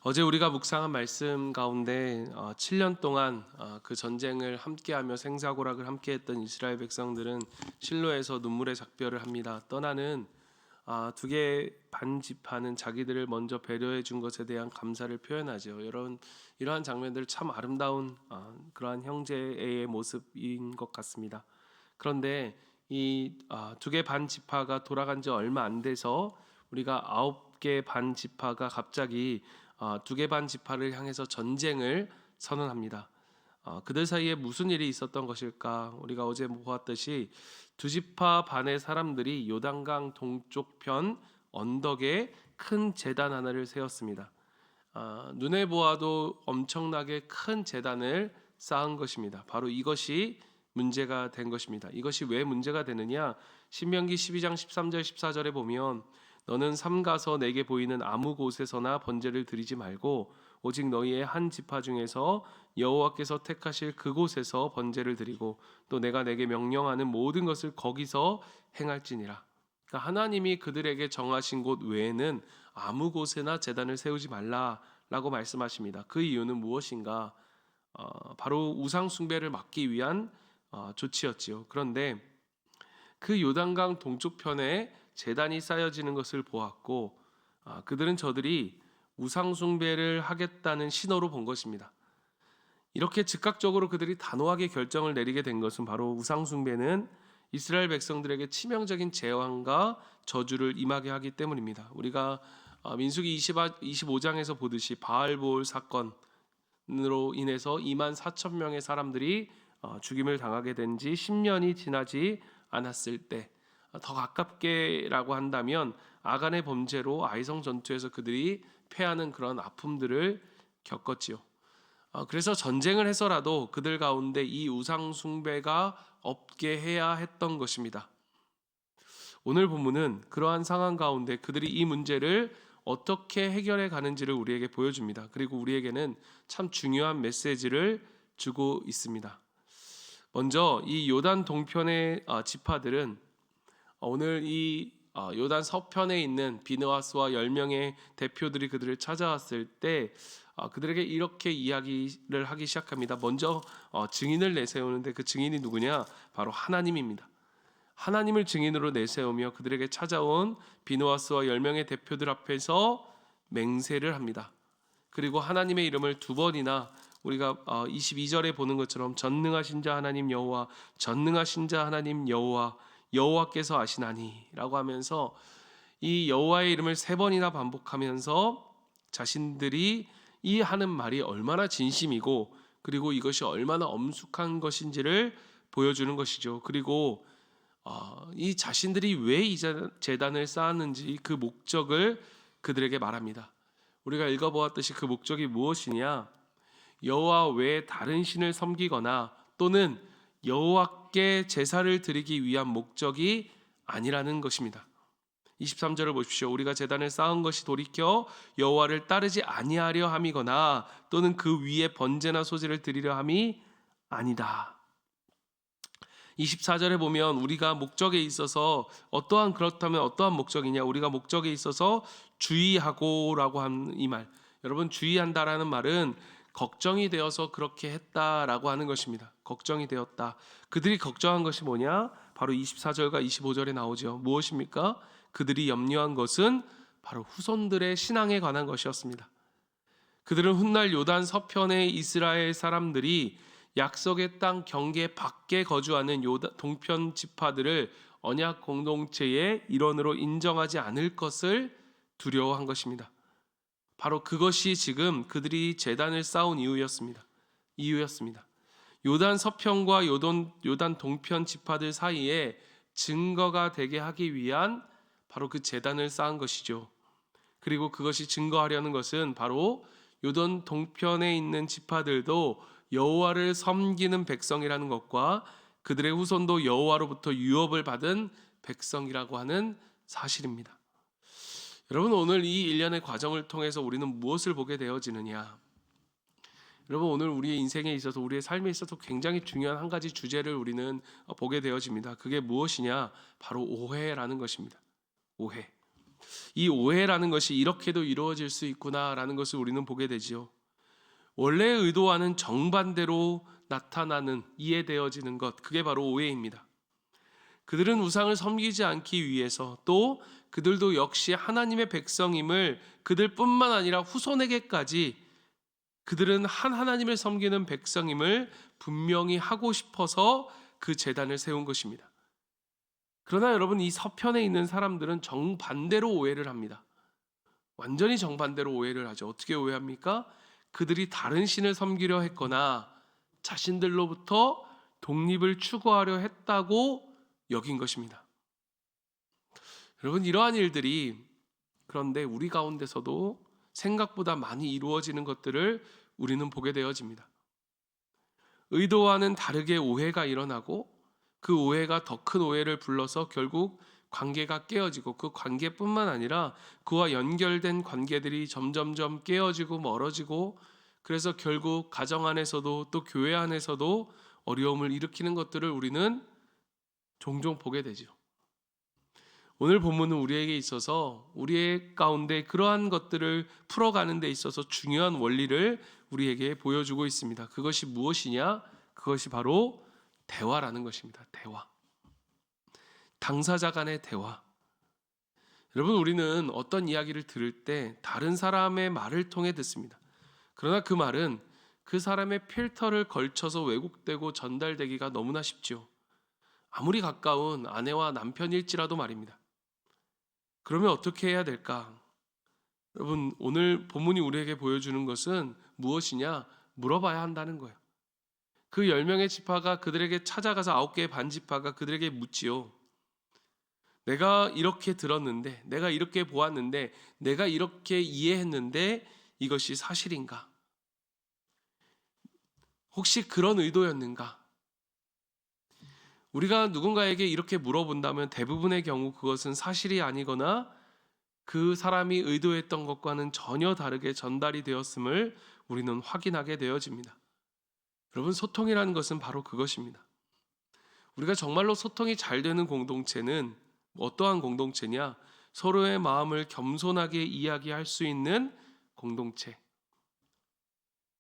어제 우리가 묵상한 말씀 가운데 7년 동안 그 전쟁을 함께하며 생사고락을 함께했던 이스라엘 백성들은 실로에서 눈물의 작별을 합니다. 떠나는 두 개의 반 지파는 자기들을 먼저 배려해 준 것에 대한 감사를 표현하죠. 이러한 장면들 참 아름다운 그러한 형제의 모습인 것 같습니다. 그런데 이 두 개 반 지파가 돌아간 지 얼마 안 돼서 우리가 9개 반 지파가 갑자기 두 개 반 지파를 향해서 전쟁을 선언합니다. 그들 사이에 무슨 일이 있었던 것일까? 우리가 어제 보았듯이 두 지파 반의 사람들이 요단강 동쪽 편 언덕에 큰 제단 하나를 세웠습니다. 눈에 보아도 엄청나게 큰 제단을 쌓은 것입니다. 바로 이것이 문제가 된 것입니다. 이것이 왜 문제가 되느냐? 신명기 12장 13절 14절에 보면 너는 삼가서 내게 보이는 아무 곳에서나 번제를 드리지 말고 오직 너희의 한 지파 중에서 여호와께서 택하실 그곳에서 번제를 드리고 또 내가 내게 명령하는 모든 것을 거기서 행할지니라. 그러니까 하나님이 그들에게 정하신 곳 외에는 아무 곳에나 제단을 세우지 말라라고 말씀하십니다. 그 이유는 무엇인가? 바로 우상 숭배를 막기 위한 조치였지요. 그런데 그 요단강 동쪽편에 제단이 쌓여지는 것을 보았고 그들은 저들이 우상 숭배를 하겠다는 신호로 본 것입니다. 이렇게 즉각적으로 그들이 단호하게 결정을 내리게 된 것은 바로 우상 숭배는 이스라엘 백성들에게 치명적인 재앙과 저주를 임하게 하기 때문입니다. 우리가 민수기 25장에서 보듯이 바알보올 사건으로 인해서 2만 4천 명의 사람들이 죽임을 당하게 된 지 10년이 지나지 않았을 때, 더 가깝게라고 한다면 아간의 범죄로 아이성 전투에서 그들이 패하는 그런 아픔들을 겪었지요. 그래서 전쟁을 해서라도 그들 가운데 이 우상 숭배가 없게 해야 했던 것입니다. 오늘 본문은 그러한 상황 가운데 그들이 이 문제를 어떻게 해결해 가는지를 우리에게 보여줍니다. 그리고 우리에게는 참 중요한 메시지를 주고 있습니다. 먼저 이 요단 동편의 지파들은 오늘 이 요단 서편에 있는 비느하스와 10명의 대표들이 그들을 찾아왔을 때 그들에게 이렇게 이야기를 하기 시작합니다. 먼저 증인을 내세우는데 그 증인이 누구냐? 바로 하나님입니다. 하나님을 증인으로 내세우며 그들에게 찾아온 비느하스와 10명의 대표들 앞에서 맹세를 합니다. 그리고 하나님의 이름을 두 번이나 우리가 22절에 보는 것처럼 전능하신 자 하나님 여호와, 전능하신 자 하나님 여호와, 여호와께서 아시나니라고 하면서 이 여호와의 이름을 세 번이나 반복하면서 자신들이 이 하는 말이 얼마나 진심이고 그리고 이것이 얼마나 엄숙한 것인지를 보여주는 것이죠. 그리고 이 자신들이 왜 이 제단을 쌓았는지 그 목적을 그들에게 말합니다. 우리가 읽어보았듯이 그 목적이 무엇이냐? 여호와 외에 다른 신을 섬기거나 또는 여호와께 제사를 드리기 위한 목적이 아니라는 것입니다. 23절을 보십시오. 우리가 제단을 쌓은 것이 돌이켜 여호와를 따르지 아니하려 함이거나 또는 그 위에 번제나 소제를 드리려 함이 아니다. 24절에 보면 우리가 목적에 있어서 그렇다면 어떠한 목적이냐? 우리가 목적에 있어서 주의하고라고 한 이 말. 여러분, 주의한다라는 말은 걱정이 되어서 그렇게 했다라고 하는 것입니다. 걱정이 되었다. 그들이 걱정한 것이 뭐냐? 바로 24절과 25절에 나오죠. 무엇입니까? 그들이 염려한 것은 바로 후손들의 신앙에 관한 것이었습니다. 그들은 훗날 요단 서편의 이스라엘 사람들이 약속의 땅 경계 밖에 거주하는 동편 지파들을 언약 공동체의 일원으로 인정하지 않을 것을 두려워한 것입니다. 바로 그것이 지금 그들이 제단을 쌓은 이유였습니다. 요단 서편과 요단 동편 지파들 사이에 증거가 되게 하기 위한 바로 그 제단을 쌓은 것이죠. 그리고 그것이 증거하려는 것은 바로 요단 동편에 있는 지파들도 여호와를 섬기는 백성이라는 것과 그들의 후손도 여호와로부터 유업을 받은 백성이라고 하는 사실입니다. 여러분, 오늘 이 일련의 과정을 통해서 우리는 무엇을 보게 되어지느냐? 여러분, 오늘 우리의 인생에 있어서 우리의 삶에 있어서 굉장히 중요한 한 가지 주제를 우리는 보게 되어집니다. 그게 무엇이냐? 바로 오해라는 것입니다. 오해. 이 오해라는 것이 이렇게도 이루어질 수 있구나라는 것을 우리는 보게 되지요. 원래의 의도와는 정반대로 나타나는 이해되어지는 것, 그게 바로 오해입니다. 그들은 우상을 섬기지 않기 위해서 또 그들도 역시 하나님의 백성임을 그들뿐만 아니라 후손에게까지 그들은 한 하나님을 섬기는 백성임을 분명히 하고 싶어서 그 제단을 세운 것입니다. 그러나 여러분, 이 서편에 있는 사람들은 정반대로 오해를 합니다. 완전히 정반대로 오해를 하죠. 어떻게 오해합니까? 그들이 다른 신을 섬기려 했거나 자신들로부터 독립을 추구하려 했다고 여긴 것입니다. 여러분, 이러한 일들이 그런데 우리 가운데서도 생각보다 많이 이루어지는 것들을 우리는 보게 되어집니다. 의도와는 다르게 오해가 일어나고 그 오해가 더 큰 오해를 불러서 결국 관계가 깨어지고 그 관계뿐만 아니라 그와 연결된 관계들이 점점점 깨어지고 멀어지고 그래서 결국 가정 안에서도 또 교회 안에서도 어려움을 일으키는 것들을 우리는 종종 보게 되죠. 오늘 본문은 우리에게 있어서 우리의 가운데 그러한 것들을 풀어가는 데 있어서 중요한 원리를 우리에게 보여주고 있습니다. 그것이 무엇이냐? 그것이 바로 대화라는 것입니다. 대화. 당사자 간의 대화. 여러분, 우리는 어떤 이야기를 들을 때 다른 사람의 말을 통해 듣습니다. 그러나 그 말은 그 사람의 필터를 걸쳐서 왜곡되고 전달되기가 너무나 쉽죠. 아무리 가까운 아내와 남편일지라도 말입니다. 그러면 어떻게 해야 될까? 여러분, 오늘 본문이 우리에게 보여주는 것은 무엇이냐? 물어봐야 한다는 거예요. 그 10명의 지파가 그들에게 찾아가서 9개의 반지파가 그들에게 묻지요. 내가 이렇게 들었는데, 내가 이렇게 보았는데, 내가 이렇게 이해했는데 이것이 사실인가? 혹시 그런 의도였는가? 우리가 누군가에게 이렇게 물어본다면 대부분의 경우 그것은 사실이 아니거나 그 사람이 의도했던 것과는 전혀 다르게 전달이 되었음을 우리는 확인하게 되어집니다. 여러분, 소통이라는 것은 바로 그것입니다. 우리가 정말로 소통이 잘 되는 공동체는 어떠한 공동체냐? 서로의 마음을 겸손하게 이야기할 수 있는 공동체.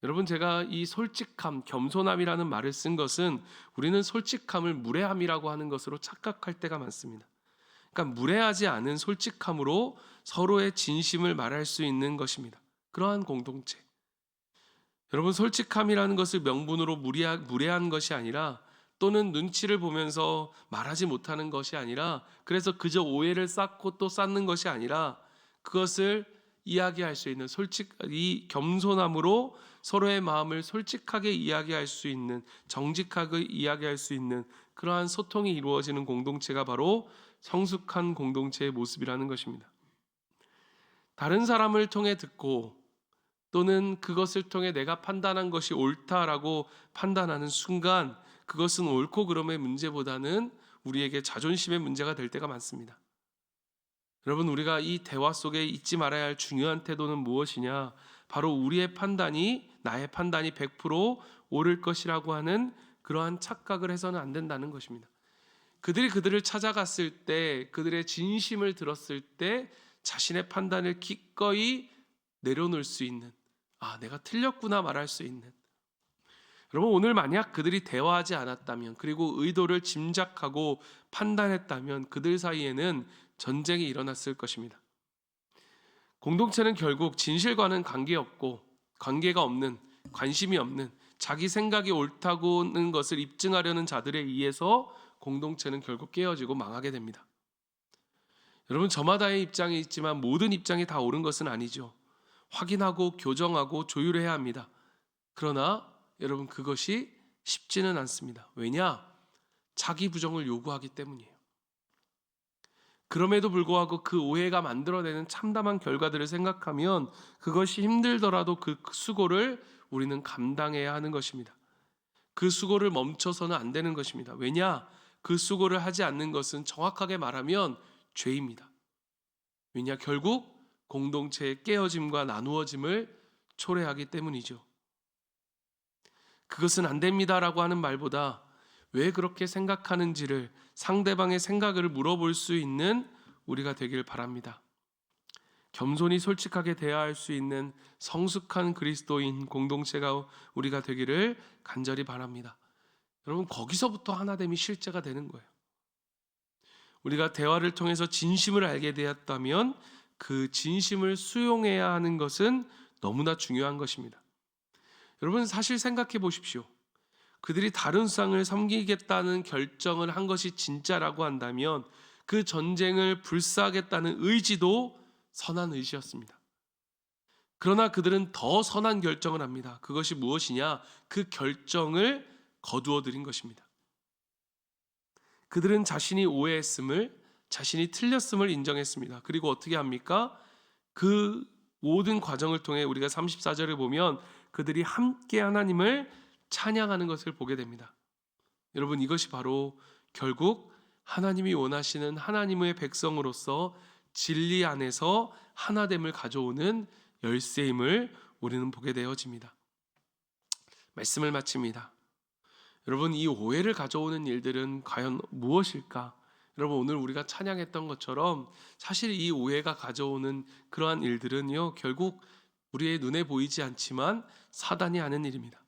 여러분, 제가 이 솔직함, 겸손함이라는 말을 쓴 것은 우리는 솔직함을 무례함이라고 하는 것으로 착각할 때가 많습니다. 그러니까 무례하지 않은 솔직함으로 서로의 진심을 말할 수 있는 것입니다. 그러한 공동체. 여러분, 솔직함이라는 것을 명분으로 무례한 것이 아니라 또는 눈치를 보면서 말하지 못하는 것이 아니라 그래서 그저 오해를 쌓고 또 쌓는 것이 아니라 그것을 이야기할 수 있는 이 겸손함으로 서로의 마음을 솔직하게 이야기할 수 있는, 정직하게 이야기할 수 있는 그러한 소통이 이루어지는 공동체가 바로 성숙한 공동체의 모습이라는 것입니다. 다른 사람을 통해 듣고 또는 그것을 통해 내가 판단한 것이 옳다라고 판단하는 순간 그것은 옳고 그름의 문제보다는 우리에게 자존심의 문제가 될 때가 많습니다. 여러분, 우리가 이 대화 속에 잊지 말아야 할 중요한 태도는 무엇이냐? 바로 우리의 판단이 나의 판단이 100% 옳을 것이라고 하는 그러한 착각을 해서는 안 된다는 것입니다. 그들이 그들을 찾아갔을 때 그들의 진심을 들었을 때 자신의 판단을 기꺼이 내려놓을 수 있는 내가 틀렸구나 말할 수 있는 여러분, 오늘 만약 그들이 대화하지 않았다면 그리고 의도를 짐작하고 판단했다면 그들 사이에는 전쟁이 일어났을 것입니다. 공동체는 결국 진실과는 관계가 없는, 관심이 없는 자기 생각이 옳다고는 것을 입증하려는 자들에 의해서 공동체는 결국 깨어지고 망하게 됩니다. 여러분, 저마다의 입장이 있지만 모든 입장이 다 옳은 것은 아니죠. 확인하고 교정하고 조율해야 합니다. 그러나 여러분, 그것이 쉽지는 않습니다. 왜냐? 자기 부정을 요구하기 때문이에요. 그럼에도 불구하고 그 오해가 만들어내는 참담한 결과들을 생각하면 그것이 힘들더라도 그 수고를 우리는 감당해야 하는 것입니다. 그 수고를 멈춰서는 안 되는 것입니다. 왜냐? 그 수고를 하지 않는 것은 정확하게 말하면 죄입니다. 왜냐? 결국 공동체의 깨어짐과 나누어짐을 초래하기 때문이죠. 그것은 안 됩니다라고 하는 말보다 왜 그렇게 생각하는지를 상대방의 생각을 물어볼 수 있는 우리가 되길 바랍니다. 겸손히 솔직하게 대화할 수 있는 성숙한 그리스도인 공동체가 우리가 되기를 간절히 바랍니다. 여러분, 거기서부터 하나됨이 실제가 되는 거예요. 우리가 대화를 통해서 진심을 알게 되었다면 그 진심을 수용해야 하는 것은 너무나 중요한 것입니다. 여러분, 사실 생각해 보십시오. 그들이 다른 우상을 섬기겠다는 결정을 한 것이 진짜라고 한다면 그 전쟁을 불사하겠다는 의지도 선한 의지였습니다. 그러나 그들은 더 선한 결정을 합니다. 그것이 무엇이냐? 그 결정을 거두어 들인 것입니다. 그들은 자신이 오해했음을, 자신이 틀렸음을 인정했습니다. 그리고 어떻게 합니까? 그 모든 과정을 통해 우리가 34절을 보면 그들이 함께 하나님을 찬양하는 것을 보게 됩니다. 여러분, 이것이 바로 결국 하나님이 원하시는 하나님의 백성으로서 진리 안에서 하나됨을 가져오는 열쇠임을 우리는 보게 되어집니다. 말씀을 마칩니다. 여러분, 이 오해를 가져오는 일들은 과연 무엇일까? 여러분, 오늘 우리가 찬양했던 것처럼 사실 이 오해가 가져오는 그러한 일들은요, 결국 우리의 눈에 보이지 않지만 사단이 하는 일입니다.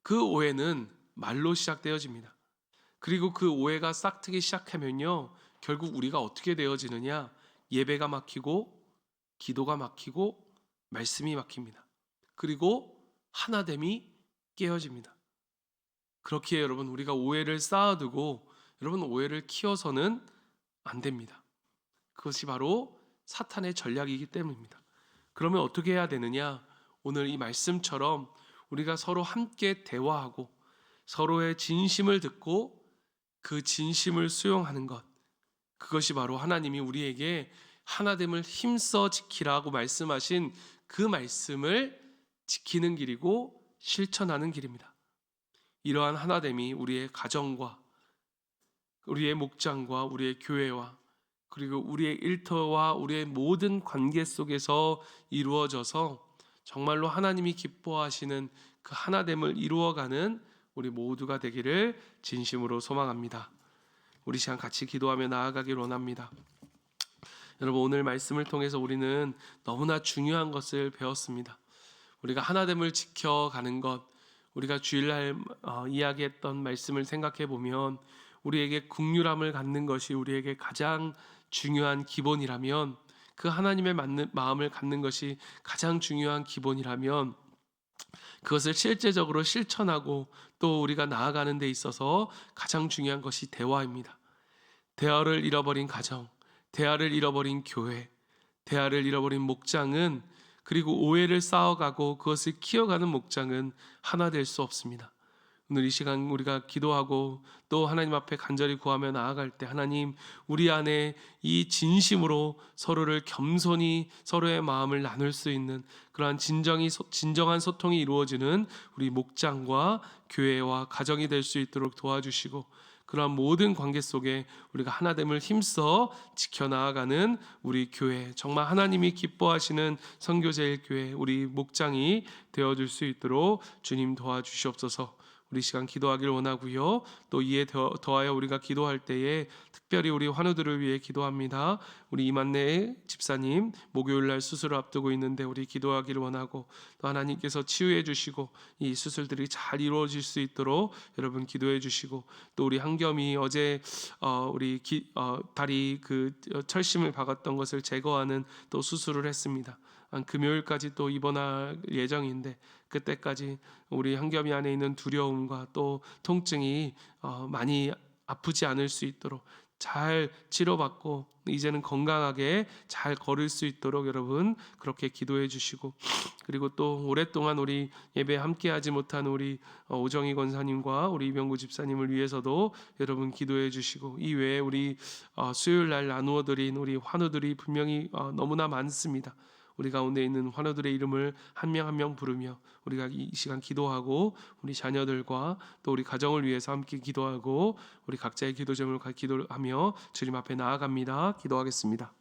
그 오해는 말로 시작되어집니다. 그리고 그 오해가 싹트기 시작하면요, 결국 우리가 어떻게 되어지느냐? 예배가 막히고 기도가 막히고 말씀이 막힙니다. 그리고 하나됨이 깨어집니다. 그렇기에 여러분, 우리가 오해를 쌓아두고 여러분, 오해를 키워서는 안 됩니다. 그것이 바로 사탄의 전략이기 때문입니다. 그러면 어떻게 해야 되느냐? 오늘 이 말씀처럼 우리가 서로 함께 대화하고 서로의 진심을 듣고 그 진심을 수용하는 것, 그것이 바로 하나님이 우리에게 하나됨을 힘써 지키라고 말씀하신 그 말씀을 지키는 길이고 실천하는 길입니다. 이러한 하나됨이 우리의 가정과 우리의 목장과 우리의 교회와 그리고 우리의 일터와 우리의 모든 관계 속에서 이루어져서 정말로 하나님이 기뻐하시는 그 하나됨을 이루어가는 우리 모두가 되기를 진심으로 소망합니다. 우리 시간 같이 기도하며 나아가길 원합니다. 여러분, 오늘 말씀을 통해서 우리는 너무나 중요한 것을 배웠습니다. 우리가 하나됨을 지켜가는 것, 우리가 주일날 이야기했던 말씀을 생각해 보면 우리에게 긍휼함을 갖는 것이 우리에게 가장 중요한 기본이라면, 그 하나님의 마음을 갖는 것이 가장 중요한 기본이라면 그것을 실제적으로 실천하고 또 우리가 나아가는 데 있어서 가장 중요한 것이 대화입니다. 대화를 잃어버린 가정, 대화를 잃어버린 교회, 대화를 잃어버린 목장은, 그리고 오해를 쌓아가고 그것을 키워가는 목장은 하나 될 수 없습니다. 오늘 이 시간 우리가 기도하고 또 하나님 앞에 간절히 구하며 나아갈 때, 하나님, 우리 안에 이 진심으로 서로를 겸손히 서로의 마음을 나눌 수 있는 그러한 진정한 소통이 이루어지는 우리 목장과 교회와 가정이 될 수 있도록 도와주시고, 그러한 모든 관계 속에 우리가 하나됨을 힘써 지켜나가는 우리 교회, 정말 하나님이 기뻐하시는 선교제일교회 우리 목장이 되어줄 수 있도록 주님 도와주시옵소서. 우리 시간 기도하길 원하고요. 또 이에 더하여 우리가 기도할 때에 특별히 우리 환우들을 위해 기도합니다. 우리 이만래 집사님 목요일날 수술을 앞두고 있는데 우리 기도하기를 원하고, 또 하나님께서 치유해 주시고 이 수술들이 잘 이루어질 수 있도록 여러분 기도해 주시고, 또 우리 한겸이 어제 다리 그 철심을 박았던 것을 제거하는 또 수술을 했습니다. 금요일까지 또 입원할 예정인데 그때까지 우리 한겸이 안에 있는 두려움과 또 통증이 많이 아프지 않을 수 있도록 잘 치료받고 이제는 건강하게 잘 걸을 수 있도록 여러분 그렇게 기도해 주시고, 그리고 또 오랫동안 우리 예배 함께하지 못한 우리 오정희 권사님과 우리 이병구 집사님을 위해서도 여러분 기도해 주시고, 이 외에 우리 수요일날 나누어 드린 우리 환우들이 분명히 너무나 많습니다. 우리 가운데 있는 환우들의 이름을 한 명 한 명 부르며 우리가 이 시간 기도하고 우리 자녀들과 또 우리 가정을 위해서 함께 기도하고 우리 각자의 기도 제목을 기도하며 주님 앞에 나아갑니다. 기도하겠습니다.